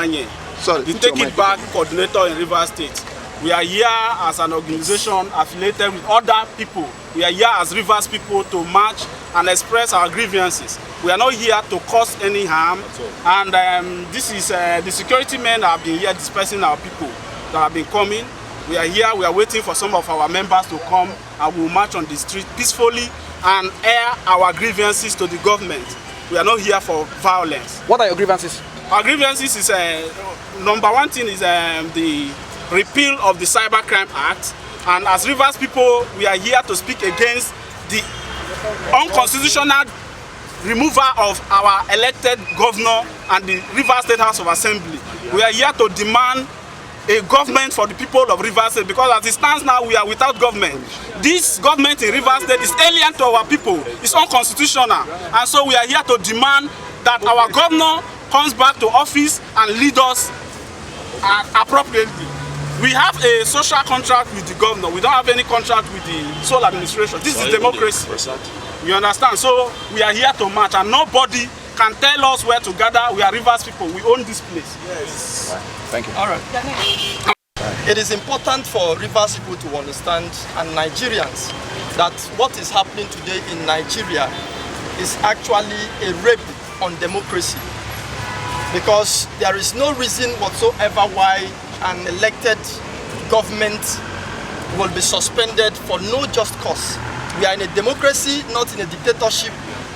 the Take It Back coordinator in Rivers State. We are here as an organization affiliated with other people. We are here as Rivers people to march and express our grievances. We are not here to cause any harm. And this is the security men that have been here dispersing our people that have been coming. We are here, we are waiting for some of our members to come, and we will march on the street peacefully and air our grievances to the government. We are not here for violence. What are your grievances? Our grievances is, number one thing is the repeal of the Cybercrime Act. And as Rivers people, we are here to speak against the unconstitutional removal of our elected governor and the Rivers State House of Assembly. We are here to demand a government for the people of Rivers State, because as it stands now, we are without government. This government in Rivers State is alien to our people. It's unconstitutional. And so we are here to demand that our governor comes back to office and lead us appropriately. We have a social contract with the governor. We don't have any contract with the sole administration. This is democracy. You understand? So we are here to march, and nobody can tell us where to gather. We are Rivers people. We own this place. Yes. Thank you. All right. It is important for Rivers people to understand, and Nigerians, that what is happening today in Nigeria is actually a rape on democracy. Because there is no reason whatsoever why an elected government will be suspended for no just cause. We are in a democracy, not in a dictatorship.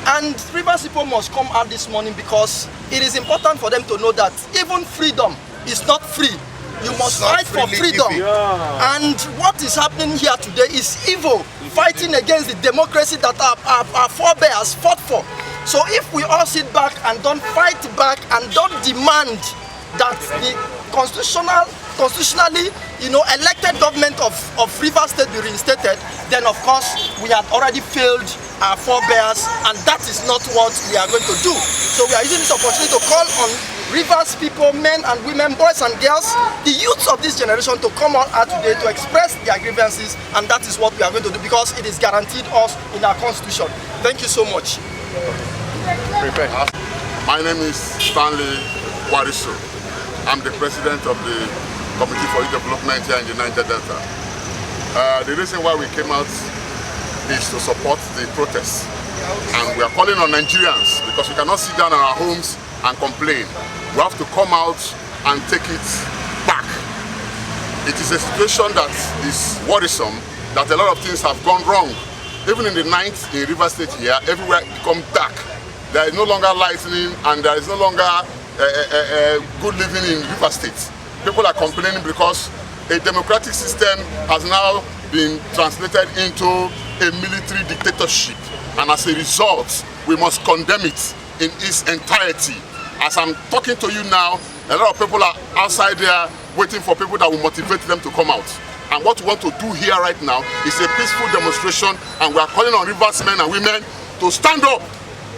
And Rivers people must come out this morning, because it is important for them to know that even freedom is not free. You must fight for freedom. And what is happening here today is evil, fighting against the democracy that our forebears fought for. So if we all sit back and don't fight back and don't demand that the constitutionally, elected government of Rivers State be reinstated, then of course we have already failed our forebears, and that is not what we are going to do. So we are using this opportunity to call on Rivers people, men and women, boys and girls, the youths of this generation, to come out today to express their grievances, and that is what we are going to do, because it is guaranteed us in our constitution. Thank you so much. My name is Stanley Wariso. I'm the president of the Committee for Development here in the Niger Delta. The reason why we came out is to support the protests. And we are calling on Nigerians, because we cannot sit down in our homes and complain. We have to come out and take it back. It is a situation that is worrisome, that a lot of things have gone wrong. Even in the night in Rivers State here, everywhere become dark. There is no longer lightning, and there is no longer good living in Rivers State. People are complaining because a democratic system has now been translated into a military dictatorship, and as a result we must condemn it in its entirety. As I'm talking to you now, a lot of people are outside there waiting for people that will motivate them to come out. And what we want to do here right now is a peaceful demonstration, and we are calling on Rivers men and women to stand up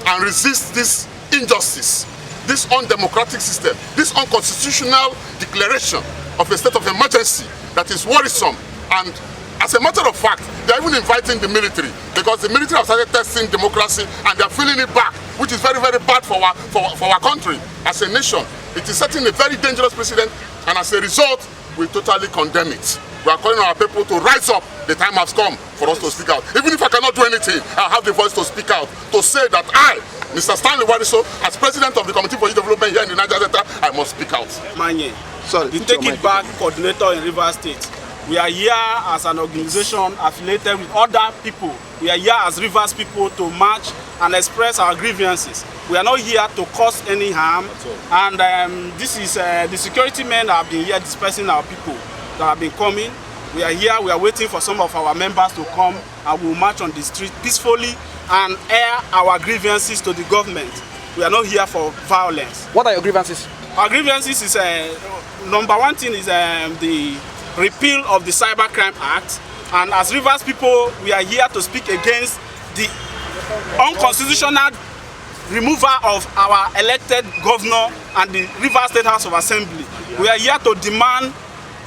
and resist this injustice, this undemocratic system, this unconstitutional declaration of a state of emergency that is worrisome. And as a matter of fact, they are even inviting the military, because the military have started testing democracy and they are feeling it back, which is very, very bad for our country as a nation. It is setting a very dangerous precedent, and as a result, we totally condemn it. We are calling on our people to rise up. The time has come for us to speak out. Even if I cannot do anything, I have the voice to speak out, to say that I, Mr. Stanley Wariso, as president of the Committee for Development here in the Niger Delta, I must speak out. The Take It Back coordinator in Rivers State. We are here as an organization affiliated with other people. We are here as Rivers people to march and express our grievances. We are not here to cause any harm. And this is the security men that have been here dispersing our people that have been coming. We are here, we are waiting for some of our members to come, and we will march on the street peacefully and air our grievances to the government. We are not here for violence. What are your grievances? Our grievances is, number one thing is the repeal of the Cybercrime Act. And as Rivers people, we are here to speak against the unconstitutional removal of our elected governor and the Rivers State House of Assembly. We are here to demand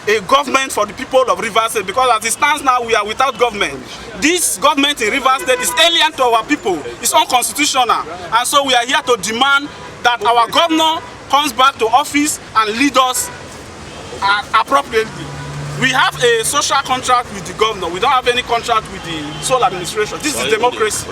a government for the people of Rivers State, because as it stands now, we are without government. This government in Rivers State is alien to our people. It's unconstitutional. And so we are here to demand that our governor comes back to office and lead us appropriately. We have a social contract with the governor. We don't have any contract with the sole administration. This is democracy.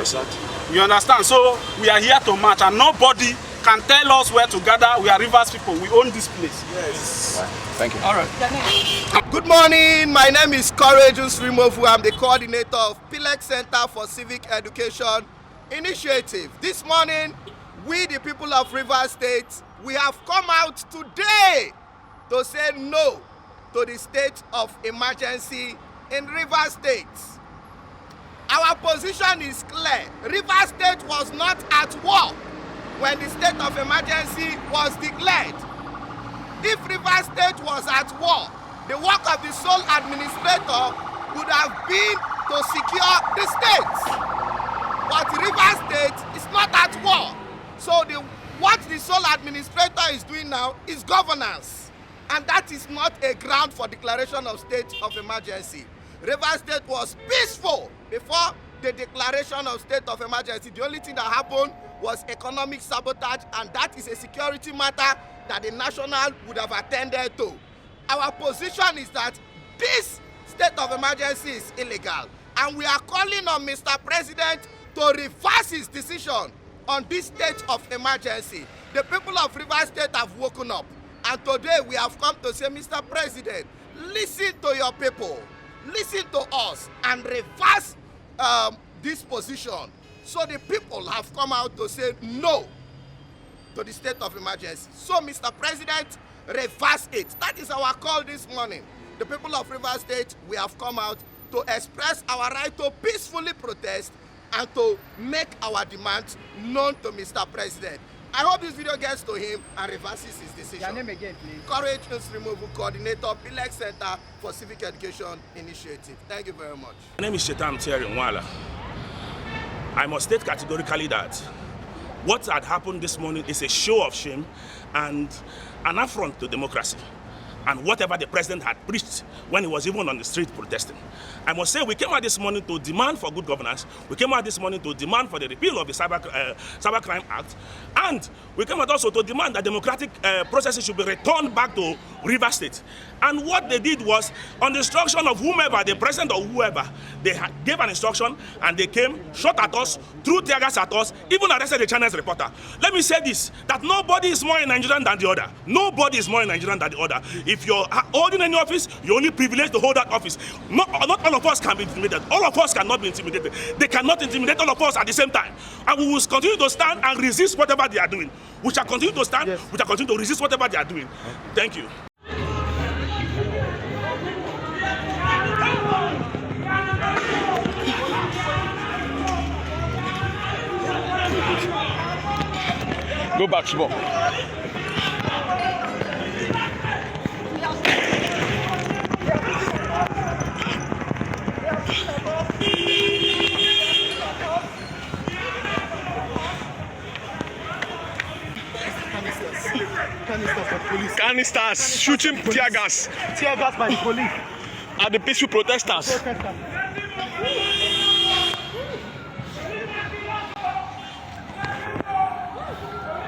You understand? So we are here to march, and nobody can tell us where to gather. We are Rivers people. We own this place. Yes. Thank you. All right. Good morning. My name is Courageous Rimovu. I'm the coordinator of PILEC Center for Civic Education Initiative. This morning, we, the people of Rivers State, we have come out today to say no to the state of emergency in Rivers State. Our position is clear. Rivers State was not at war when the state of emergency was declared. If Rivers State was at war, the work of the sole administrator would have been to secure the state. But Rivers State is not at war. So what the sole administrator is doing now is governance. And that is not a ground for declaration of state of emergency. Rivers State was peaceful before the declaration of state of emergency. The only thing that happened was economic sabotage, and that is a security matter that the national would have attended to. Our position is that this state of emergency is illegal, and we are calling on Mr. President to reverse his decision on this state of emergency. The people of Rivers State have woken up, and today we have come to say, Mr. President, listen to your people, listen to us, and reverse this position. So the people have come out to say no to the state of emergency. So, Mr. President, reverse it. That is our call this morning. The people of Rivers State, we have come out to express our right to peacefully protest and to make our demands known to Mr. President. I hope this video gets to him and reverses his decision. Your name again, please. Courageous Removal Coordinator, PILEC Center for Civic Education Initiative. Thank you very much. My name is Shetam Thierry Nwala. I must state categorically that what had happened this morning is a show of shame and an affront to democracy and whatever the president had preached when he was even on the street protesting. I must say we came out this morning to demand for good governance. We came out this morning to demand for the repeal of the Cybercrime Act. And we came out also to demand that democratic processes should be returned back to Rivers State. And what they did was, on the instruction of whomever, the president or whoever, they gave an instruction and they came, shot at us, threw tear gas at us, even arrested the Channels reporter. Let me say this, that nobody is more Nigerian than the other. Nobody is more Nigerian than the other. If you're holding any office, you're only privileged to hold that office. Not all of us can be intimidated. All of us cannot be intimidated. They cannot intimidate all of us at the same time. And we will continue to stand and resist whatever they are doing. We shall continue to stand, we shall continue to resist whatever they are doing. Thank you. Go back, Shibo. Canisters shooting tear gas Tear gas by the police. at the peaceful protesters.